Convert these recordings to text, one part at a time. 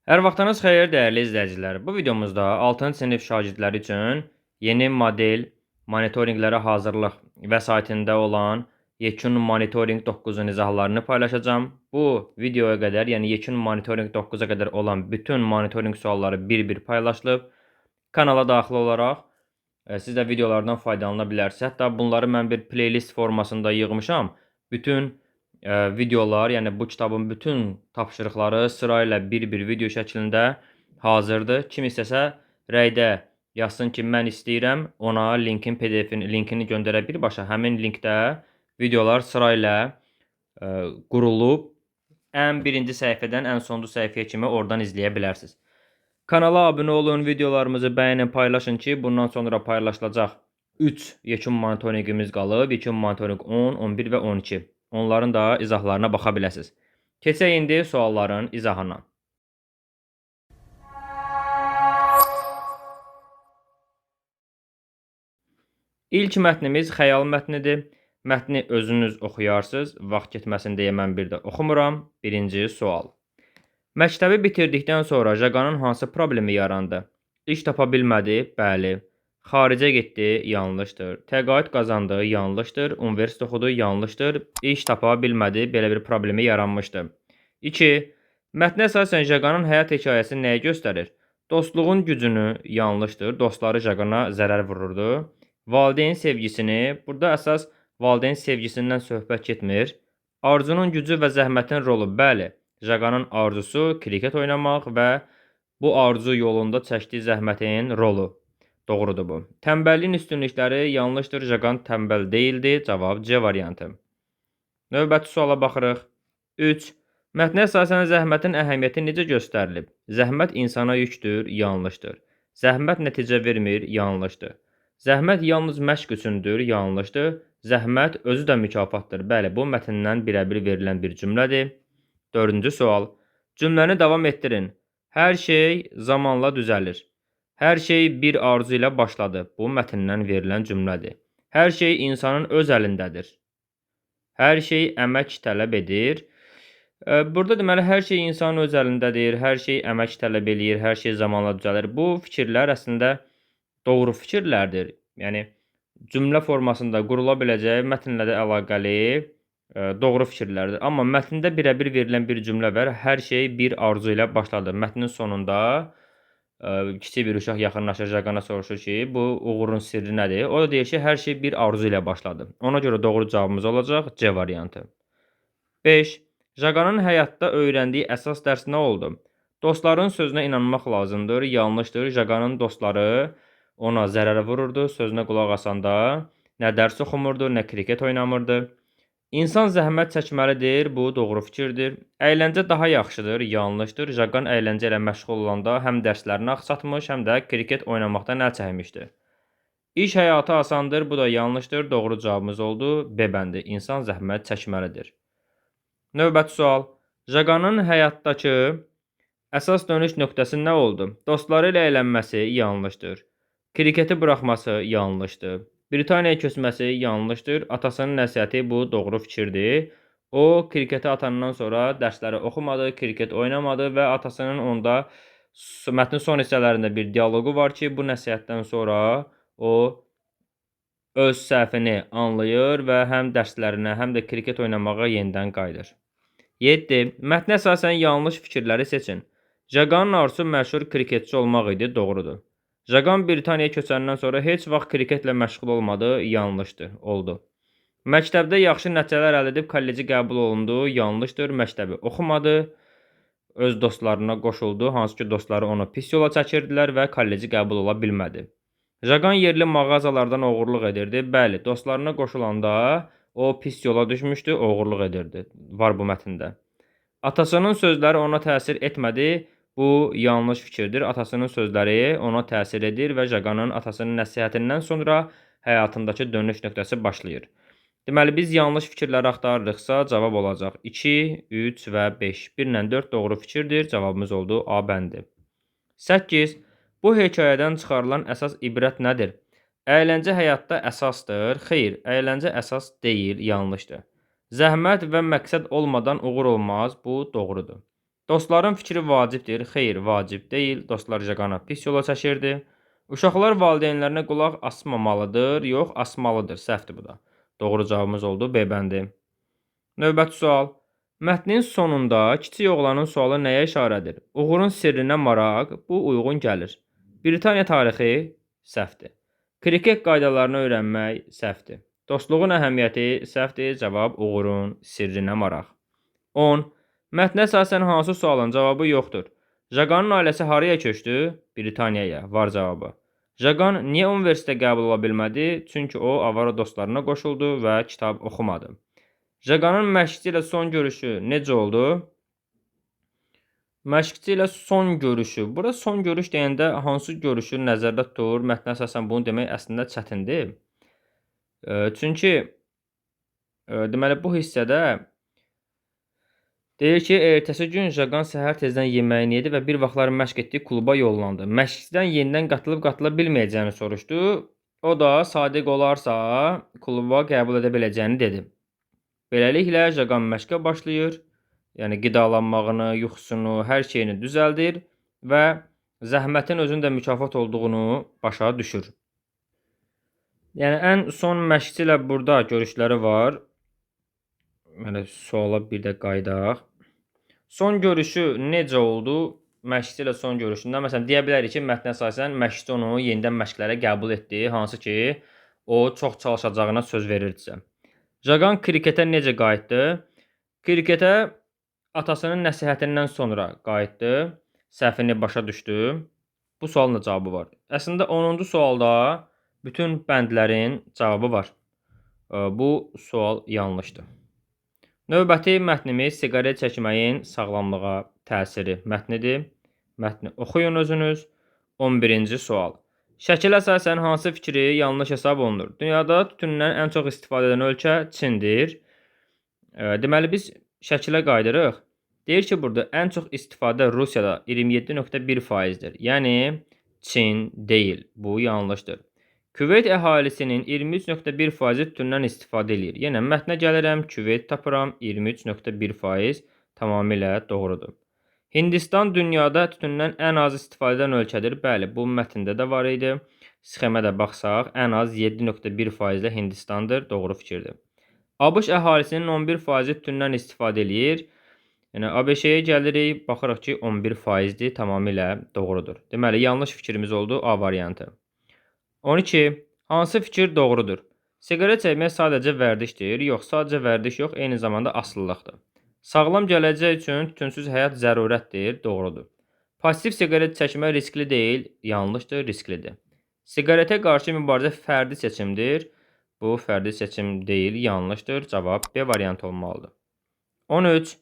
Hər vaxtınız xeyir, dəyərli izləyicilər. Bu videomuzda 6-cı sinif şagirdləri üçün yeni model monitorinqlərə hazırlıq vəsaitində olan yekun monitorinq 9-un izahlarını paylaşacağam. Bu videoya qədər, yəni yekun monitorinq 9-a qədər olan bütün monitorinq sualları bir-bir paylaşılıb. Kanala daxil olaraq siz də videolardan faydalana bilərsiniz. Hətta bunları mən bir playlist formasında yığmışam. Bütün videolar, yəni bu kitabın bütün tapşırıqları sırayla bir-bir video şəklində hazırdır. Kim istəsə rəydə yazsın ki, mən istəyirəm, ona linkini göndərə birbaşa həmin linkdə videolar sırayla qurulub, ən birinci səhifədən ən sonuncu səhifəyə kimi oradan izləyə bilərsiniz. Kanala abunə olun, videolarımızı bəyənin, paylaşın ki, bundan sonra paylaşılacaq 3 yekun monitorinqimiz qalıb. Yekun monitorinq 10, 11 və 12. Onların da izahlarına baxa biləsiniz. Keçək indi sualların izahına. İlk mətnimiz xəyal mətnidir. Mətni özünüz oxuyarsınız. Vaxt getməsin deyə mən bir də oxumuram. Birinci sual. Məktəbi bitirdikdən sonra Jaqanın hansı problemi yarandı? İş tapa bilmədi, bəli. Xaricə getdi, yanlışdır. Təqaüd qazandı, yanlışdır. Universitet oxudu, yanlışdır. İş tapa bilmədi, belə bir problemi yaranmışdı. 2. Mətnə əsasən Jaqanın həyat hekayəsi nəyi göstərir? Dostluğun gücünü, yanlışdır. Dostları Jaqana zərər vururdu. Valideyn sevgisini, burada əsas valideyn sevgisindən söhbət getmir. Arzunun gücü və zəhmətin rolu, bəli. Jaqanın arzusu kriket oynamaq və bu arzu yolunda çəkdiyi zəhmətin rolu. Doğrudur bu. Tənbəlliyin üstünlükləri yanlışdır. Jaqan tənbəl deyildi. Cavab C variantı. Növbəti suala baxırıq. 3. Mətnə əsasən zəhmətin əhəmiyyəti necə göstərilib? Zəhmət insana yükdür. Yanlışdır. Zəhmət nəticə vermir. Yanlışdır. Zəhmət yalnız məşq üçündür. Yanlışdır. Zəhmət özü də mükafatdır. Bəli, bu mətndən birəbir verilən bir cümlədir. 4-cü sual. Cümləni davam etdirin. Hər şey zamanla düzəlir. Hər şey bir arzu ilə başladı. Bu mətndən verilən cümlədir. Hər şey insanın öz əlindədir. Hər şey əmək tələb edir. Burada deməli, hər şey insanın öz əlindədir. Hər şey əmək tələb edir. Hər şey zamanla düzəlir. Bu fikirlər əslində doğru fikirlərdir. Yəni, cümlə formasında qurula biləcək, mətnlə də əlaqəli doğru fikirlərdir. Amma mətndə birəbir verilən bir cümlə var. Hər şey bir arzu ilə başladı. Mətnin sonunda kiçik bir uşaq yaxınlaşır, Jaqana soruşur ki, bu uğurun sirri nədir? O da deyir ki, hər şey bir arzu ilə başladı. Ona görə doğru cavabımız olacaq C variantı. 5. Jaqanın həyatda öyrəndiyi əsas dərs nə oldu? Dostların sözünə inanmaq lazımdır, yanlışdır. Jaqanın dostları ona zərər vururdu, sözünə qulaq asanda nə dərs oxumurdu, nə kriket oynamırdı. İnsan zəhmət çəkməlidir, bu doğru fikirdir. Əyləncə daha yaxşıdır, yanlışdır. Jaqan əyləncə ilə məşğul olanda həm dərslərini axsatmış, həm də kriket oynamaqdan əl çəkmişdi. İş həyatı asandır, bu da yanlışdır. Doğru cavabımız oldu. B bəndi. İnsan zəhmət çəkməlidir. Növbəti sual. Jaqanın həyatdakı əsas dönüş nöqtəsi nə oldu? Dostları ilə əylənməsi yanlışdır. Kriketi buraxması yanlışdır. Britaniyaya köçməsi yanlışdır. Atasının nəsihəti bu doğru fikirdir. O, kriketi atandan sonra dərsləri oxumadı, kriket oynamadı və atasının onda mətnin son hissələrində bir dialoqu var ki, bu nəsihətdən sonra o öz səhvini anlayır və həm dərslərinə, həm də kriket oynamağa yenidən qayıdır. 7. Mətnə əsasən yanlış fikirləri seçin. Jaqanın arzusu məşhur kriketçi olmaq idi, doğrudur. Jaqan Britaniyaya köçəndən sonra heç vaxt kriketlə məşğul olmadı, yanlışdır, oldu. Məktəbdə yaxşı nəticələr əldə edib kolleci qəbul olundu, yanlışdır, məktəbi oxumadı, öz dostlarına qoşuldu, hansı ki dostları onu pis yola çəkirdilər və kolleci qəbul ola bilmədi. Jaqan yerli mağazalardan oğurluq edirdi, bəli, dostlarına qoşulanda o pis yola düşmüşdü, oğurluq edirdi, var bu mətndə. Atasının sözləri ona təsir etmədi. Bu yanlış fikirdir. Atasının sözləri ona təsir edir və Jaqanın atasının nəsihətindən sonra həyatındakı dönüş nöqtəsi başlayır. Deməli, biz yanlış fikirləri axtarırıqsa cavab olacaq 2, 3 və 5. 1 ilə 4 doğru fikirdir. Cavabımız oldu A bəndi. 8. Bu hekayədən çıxarılan əsas ibrət nədir? Əyləncə həyatda əsasdır. Xeyr, əyləncə əsas deyil, yanlışdır. Zəhmət və məqsəd olmadan uğur olmaz. Bu doğrudur. Dostların fikri vacibdir. Xeyr, vacib deyil. Dostlar Jaqana pis yola çəkirdi. Uşaqlar valideynlərinə qulaq asmamalıdır, yox, asmalıdır. Səhvdir bu da. Doğru cavabımız oldu B bəndi. Növbəti sual. Mətnin sonunda kiçik oğlanın sualı nəyə işarədir? Uğurun sirrinə maraq, bu uyğun gəlir. Britaniya tarixi səhvdir. Kriket qaydalarını öyrənmək səhvdir. Dostluğun əhəmiyyəti səhvdir. Cavab uğurun sirrinə maraq. 10. Mətnə əsasən hansı sualın cavabı yoxdur? Jaqanın ailəsi haraya köçdü? Britaniyaya. Var cavabı. Jaqan niyə universitetə qəbul ola bilmədi? Çünki o avara dostlarına qoşuldu və kitab oxumadı. Jaqanın məşqçi ilə son görüşü necə oldu? Məşqçi ilə son görüşü. Burada son görüş deyəndə hansı görüşü nəzərdə tutulur? Mətnə əsasən bunu demək əslində çətindir. Çünki deməli bu hissədə deyir ki, ertəsi gün Jaqan səhər tezdən yeməyini yedi və bir vaxtlar məşq etdiyi kluba yollandı. Məşqçidən yenidən qatıla bilməyəcəyini soruşdu. O da sadiq olarsa kluba qəbul edə biləcəyini dedi. Beləliklə Jaqan məşqə başlayır. Yəni qidalanmağını, yuxusunu, hər şeyini düzəldir və zəhmətin özünün də mükafat olduğunu başa düşür. Yəni ən son məşqçi ilə burada görüşləri var. Yəni suala bir də qayıdaq. Son görüşü necə oldu? Məşqçi ilə son görüşündə məsələn deyə bilərik ki, mətnə əsasən məşqçi onu yenidən məşqlərə qəbul etdi, hansı ki, o çox çalışacağına söz verirdisə. Jaqan kriketə necə qayıtdı? Kriketə atasının nəsihətindən sonra qayıtdı, səhvini başa düşdü. Bu sualın da cavabı var. Əslində 10-cu sualda bütün bəndlərin cavabı var. Bu sual yanlışdır. Növbəti mətnimiz siqaret çəkməyin sağlamlığa təsiri mətnidir. Mətni oxuyun özünüz. 11-ci sual. Şəkilə əsasən hansı fikri yanlış hesab olunur? Dünyada tütündən ən çox istifadə edən ölkə Çindir. Deməli biz şəkilə qayıdırıq. Deyir ki, burada ən çox istifadə Rusiyada 27.1%-dir. Yəni Çin deyil. Bu yanlışdır. Küveyt əhalisinin 23.1%-i tütündən istifadə edir. Yenə mətnə gəlirəm, Küveyt tapıram, 23.1% tamamilə doğrudur. Hindistan dünyada tütündən ən az istifadə edən ölkədir. Bəli, bu mətndə də var idi. Sxemə də baxsaq, ən az 7.1% Hindistandır. Doğru fikirdir. ABŞ əhalisinin 11%-i tütündən istifadə edir. Yəni ABŞ-yə gəlirik, baxırıq ki, 11%-dir. Tamamilə doğrudur. Deməli, yanlış fikrimiz oldu A variantı. 12. Hansı fikir doğrudur? Siqaret çəkmək sadəcə vərdişdir. Yox, sadəcə vərdiş yox, eyni zamanda asılılıqdır. Sağlam gələcək üçün tütünsüz həyat zərurətdir. Doğrudur. Pasiv siqaret çəkmək riskli deyil. Yanlışdır, risklidir. Siqaretə qarşı mübarizə fərdi seçimdir. Bu fərdi seçim deyil, yanlışdır. Cavab B variantı olmalıdır. 13.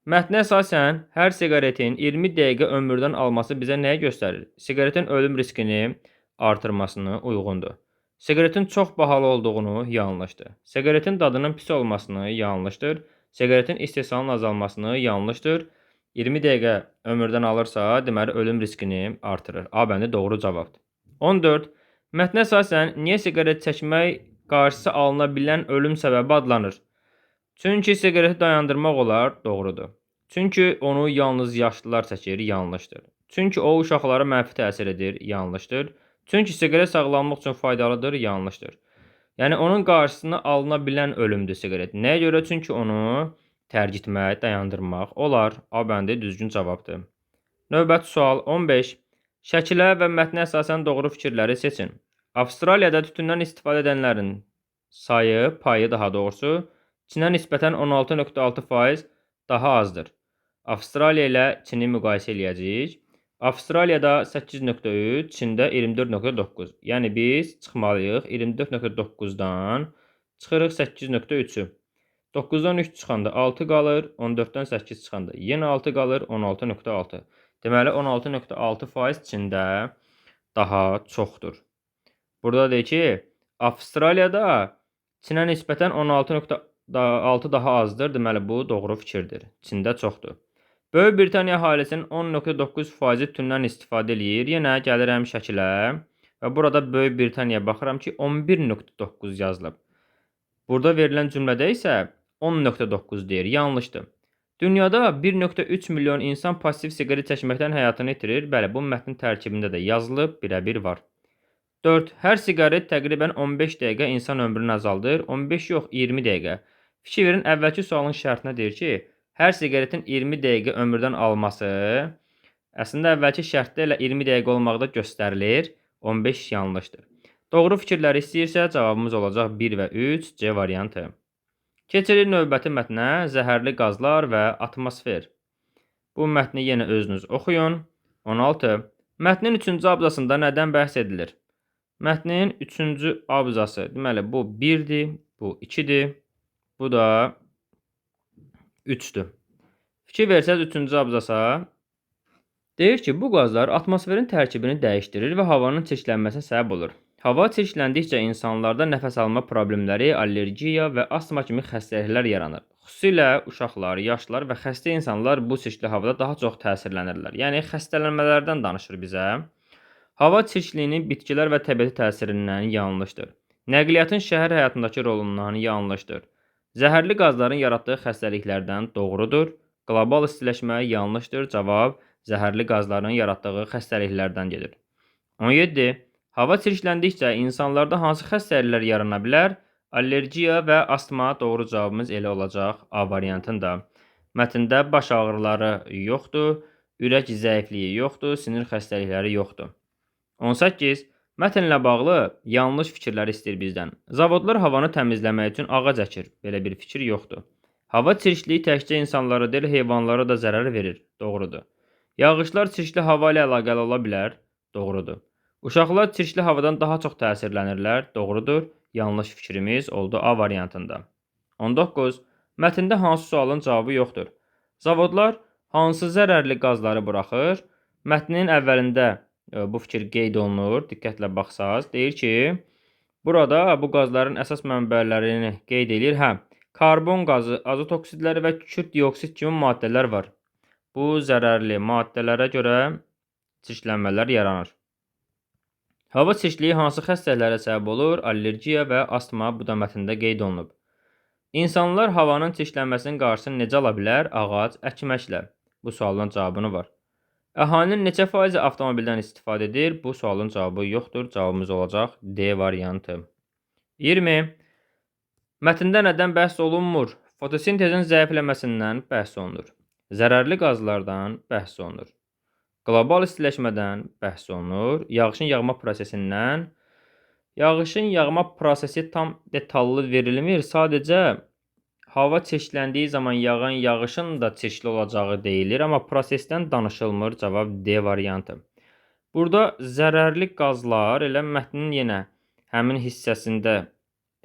Mətnə əsasən hər siqaretin 20 dəqiqə ömürdən alması bizə nəyə göstərir? Siqaretin ölüm riskini artırmasını uyğundur. Siqaretin çox bahalı olduğunu yanlışdır. Siqaretin dadının pis olmasını yanlışdır. Siqaretin istehsalının azalmasını yanlışdır. 20 dəqiqə ömürdən alırsa, deməli ölüm riskini artırır. A bəndi doğru cavabdır. 14. Mətnə əsasən niyə siqaret çəkmək qarşısı alına bilən ölüm səbəbi adlanır? Çünki siqareti dayandırmaq olar, doğrudur. Çünki onu yalnız yaşlılar çəkir, yanlışdır. Çünki o uşaqlara mənfi təsir edir, yanlışdır. Çünki siqaret sağlamlıq üçün faydalıdır, yanlışdır. Yəni onun qarşısını alına bilən ölümdür siqaret. Nəyə görə? Çünki onu tərk etmək, dayandırmaq olar. A bəndi düzgün cavabdır. Növbəti sual 15. Şəkilə və mətnə əsasən doğru fikirləri seçin. Avstraliyada tütündən istifadə edənlərin sayı, payı daha doğrusu, Çinə nisbətən 16.6% daha azdır. Avstraliya ilə Çini müqayisə eləyəcəyik. Avstraliyada 8.3, Çində 24.9. Yəni biz çıxmalıyıq 24.9-dan çıxırıq 8.3-ü. 9-dan 3 çıxanda 6 qalır, 14-dən 8 çıxanda yenə 6 qalır, 16.6. Deməli 16.6% Çində daha çoxdur. Burada deyir ki, Avstraliyada Çinə nisbətən 16.6 daha azdır. Deməli bu doğru fikirdir. Çində çoxdur. Böyük Britaniya əhalisinin 10.9%-i tütündən istifadə edir. Yenə gəlirəm şəkilə və burada Böyük Britaniyaya baxıram ki, 11.9 yazılıb. Burada verilən cümlədə isə 10.9 deyir. Yanlışdır. Dünyada 1,3 milyon insan pasiv siqaret çəkməkdən həyatını itirir. Bəli, bu mətnin tərkibində də yazılıb, birə-bir var. 4. Hər siqaret təqribən 15 dəqiqə insan ömrünü azaldır. 15 yox, 20 dəqiqə. Fikir verin, əvvəlki sualın şərtinə deyir ki, hər siqaretin 20 dəqiqə ömürdən alması, əslində əvvəlki şərtdə elə 20 dəqiqə olmaqda göstərilir. 15 yanlışdır. Doğru fikirləri istəyirsə, cavabımız olacaq 1 və 3, C variantı. Keçirik növbəti mətnə, zəhərli qazlar və atmosfer. Bu mətni yenə özünüz oxuyun. 16. Mətnin 3-cü abzasında nədən bəhs edilir? Mətnin 3-cü abzası, deməli, bu 1-dir, bu 2-dir, bu da 3-dür. Fikir versəz 3-cü abzasa, deyir ki, bu qazlar atmosferin tərkibini dəyişdirir və havanın çirklənməsinə səbəb olur. Hava çirkləndikcə insanlarda nəfəs alma problemləri, allergiya və astma kimi xəstəliklər yaranır. Xüsusilə uşaqlar, yaşlılar və xəstə insanlar bu çirkli havada daha çox təsirlənirlər. Yəni, xəstələnmələrdən danışır bizə. Hava çirkliyinin bitkilər və təbiəti təsirindən yanlışdır. Nəqliyyatın şəhər həyatındakı rolundan yanlışdır. Zəhərli qazların yaratdığı xəstəliklərdən doğrudur. Qlobal istiləşmə yanlışdır. Cavab zəhərli qazların yaratdığı xəstəliklərdən gedir. 17. Hava çirkləndikcə insanlarda hansı xəstəliklər yarana bilər? Allergiya və astma doğru cavabımız elə olacaq A variantında. Mətndə baş ağrıları yoxdur, ürək zəifliyi yoxdur, sinir xəstəlikləri yoxdur. 18. Mətnlə bağlı yanlış fikirləri istəyir bizdən. Zavodlar havanı təmizləmək üçün ağac əkir. Belə bir fikir yoxdur. Hava çirkliyi təkcə insanlara deyil, heyvanlara da zərər verir. Doğrudur. Yağışlar çirkli hava ilə əlaqəli ola bilər. Doğrudur. Uşaqlar çirkli havadan daha çox təsirlənirlər. Doğrudur. Yanlış fikrimiz oldu A variantında. 19. Mətndə hansı sualın cavabı yoxdur? Zavodlar hansı zərərli qazları buraxır? Mətnin əvvəlində bu fikir qeyd olunur. Diqqətlə baxsaz, deyir ki, burada bu qazların əsas mənbələrini qeyd edir. Karbon qazı, azot oksidləri və kükürt dioksid kimi maddələr var. Bu zərərli maddələrə görə çirklənmələr yaranır. Hava çirkliyi hansı xəstəliklərə səbəb olur? Allergiya və astma, bu da mətndə qeyd olunub. İnsanlar havanın çirklənməsinin qarşısını necə ala bilər? Ağac əkməklə. Bu sualın cavabını var. Əhalinin neçə faizi avtomobildən istifadə edir? Bu sualın cavabı yoxdur. Cavabımız olacaq D variantı. 20. Mətndə nədən bəhs olunmur? Fotosintezin zəifləməsindən bəhs olunur. Zərərli qazlardan bəhs olunur. Qlobal istiləşmədən bəhs olunur. Yağışın yağma prosesindən. Yağışın yağma prosesi tam detallı verilmir. Sadəcə hava çirkləndiyi zaman yağan yağışın da çirkli olacağı deyilir. Amma prosesdən danışılmır. Cavab D variantı. Burada zərərli qazlar elə mətnin yenə həmin hissəsində,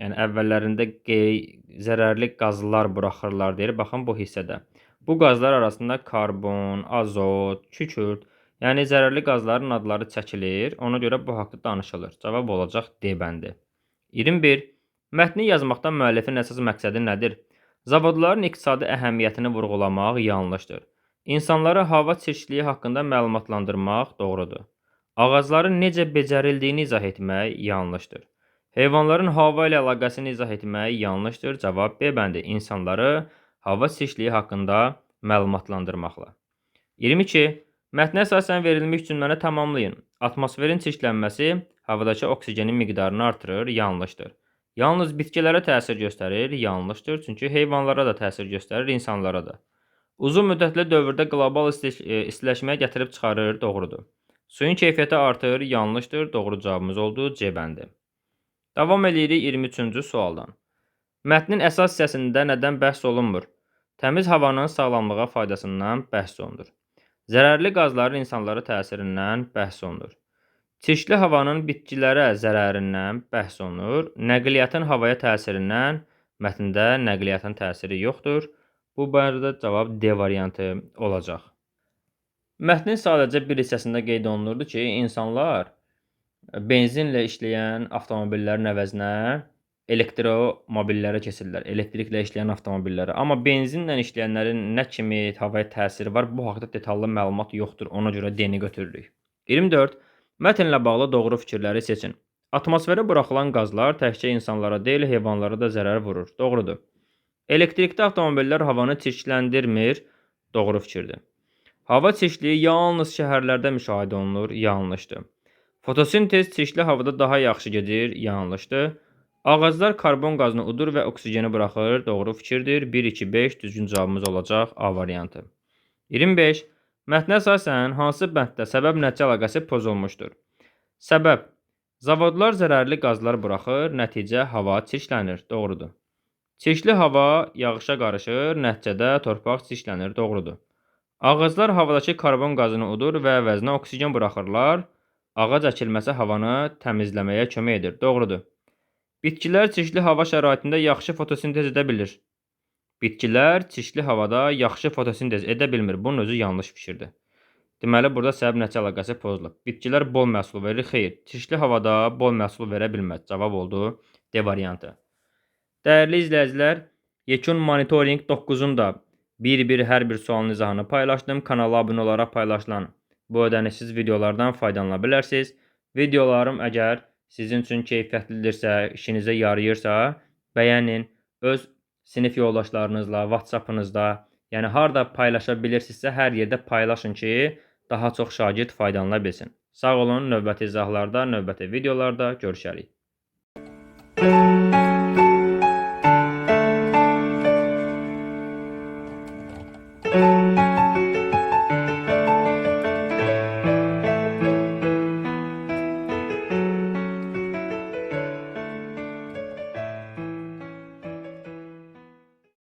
yəni əvvəllərində zərərli qazlar buraxırlar deyir. Baxın bu hissədə. Bu qazlar arasında karbon, azot, kükürt, yəni zərərli qazların adları çəkilir. Ona görə bu haqda danışılır. Cavab olacaq D bəndi. 21. Mətni yazmaqda müəllifin əsas məqsədi nədir? Zavodların iqtisadi əhəmiyyətini vurğulamaq yanlışdır. İnsanları hava çirkliyi haqqında məlumatlandırmaq doğrudur. Ağacların necə becərildiyini izah etmək yanlışdır. Heyvanların hava ilə əlaqəsini izah etmək yanlışdır. Cavab B bəndi. İnsanları hava çirkliyi haqqında məlumatlandırmaqla. 22. Mətnə əsasən verilmiş cümləni tamamlayın. Atmosferin çirklənməsi havadakı oksigenin miqdarını artırır. Yanlışdır. Yalnız bitkilərə təsir göstərir. Yanlışdır. Çünki heyvanlara da təsir göstərir, insanlara da. Uzun müddətli dövrdə qlobal istiləşməyə gətirib çıxarır. Doğrudur. Suyun keyfiyyəti artır. Yanlışdır. Doğru cavabımız oldu. C bəndi. Davam edirik 23-cü sualdan. Mətnin əsas hissəsində nədən bəhs olunmur? Təmiz havanın sağlamlığa faydasından bəhs olunur. Zərərli qazların insanlara təsirindən bəhs olunur. Çirkli havanın bitkilərə zərərindən bəhs olunur. Nəqliyyatın havaya təsirindən, mətndə nəqliyyatın təsiri yoxdur. Bu barədə cavab D variantı olacaq. Mətnin sadəcə bir hissəsində qeyd olunurdu ki, insanlar benzinlə işləyən avtomobillərin əvəzinə elektromobillərə keçirlər, elektriklə işləyən avtomobillərə. Amma benzinlə işləyənlərin nə kimi havaya təsiri var, bu haqda detallı məlumat yoxdur. Ona görə D-ni götürürük. 24. Mətnlə bağlı doğru fikirləri seçin. Atmosferə buraxılan qazlar təkcə insanlara deyil, heyvanlara da zərər vurur. Doğrudur. Elektrikli avtomobillər havanı çirkləndirmir. Doğru fikirdir. Hava çirkliyi yalnız şəhərlərdə müşahidə olunur. Yanlışdır. Fotosintez çirkli havada daha yaxşı gedir. Yanlışdır. Ağaclar karbon qazını udur və oksigeni buraxır. Doğru fikirdir. 1, 2, 5 düzgün cavabımız olacaq A variantı. 25. Mətnə əsasən hansı bənddə səbəb nəticə əlaqəsi pozulmuşdur? Səbəb: zavodlar zərərli qazlar buraxır, nəticə hava çirklənir. Doğrudur. Çirkli hava yağışa qarışır, nəticədə torpaq çirklənir. Doğrudur. Ağaclar havadakı karbon qazını udur və əvəzinə oksigen buraxırlar. Ağac əkilməsi havanı təmizləməyə kömək edir. Doğrudur. Bitkilər çirkli hava şəraitində yaxşı fotosintez edə bilir. Bitkilər çirkli havada yaxşı fotosintez edə bilmir. Bunun özü yanlış fikirdir. Deməli, burada səbəb nəticə əlaqəsi pozulub. Bitkilər bol məhsul verir. Xeyr, çirkli havada bol məhsul verə bilməz. Cavab oldu D variantı. Dəyərli izləyicilər, yekun monitoring 9-un da bir-bir hər bir sualın izahını paylaşdım. Kanala abunə olaraq paylaşılan bu ödənişsiz videolardan faydalana bilərsiniz. Videolarım əgər sizin üçün keyfiyyətlidirsə, işinizə yarayırsa, bəyənin, öz sinif yoldaşlarınızla, WhatsApp-ınızda, yəni harda paylaşa bilirsinizsə, hər yerdə paylaşın ki, daha çox şagird faydalana bilsin. Sağ olun, növbəti izahlarda, növbəti videolarda görüşərik.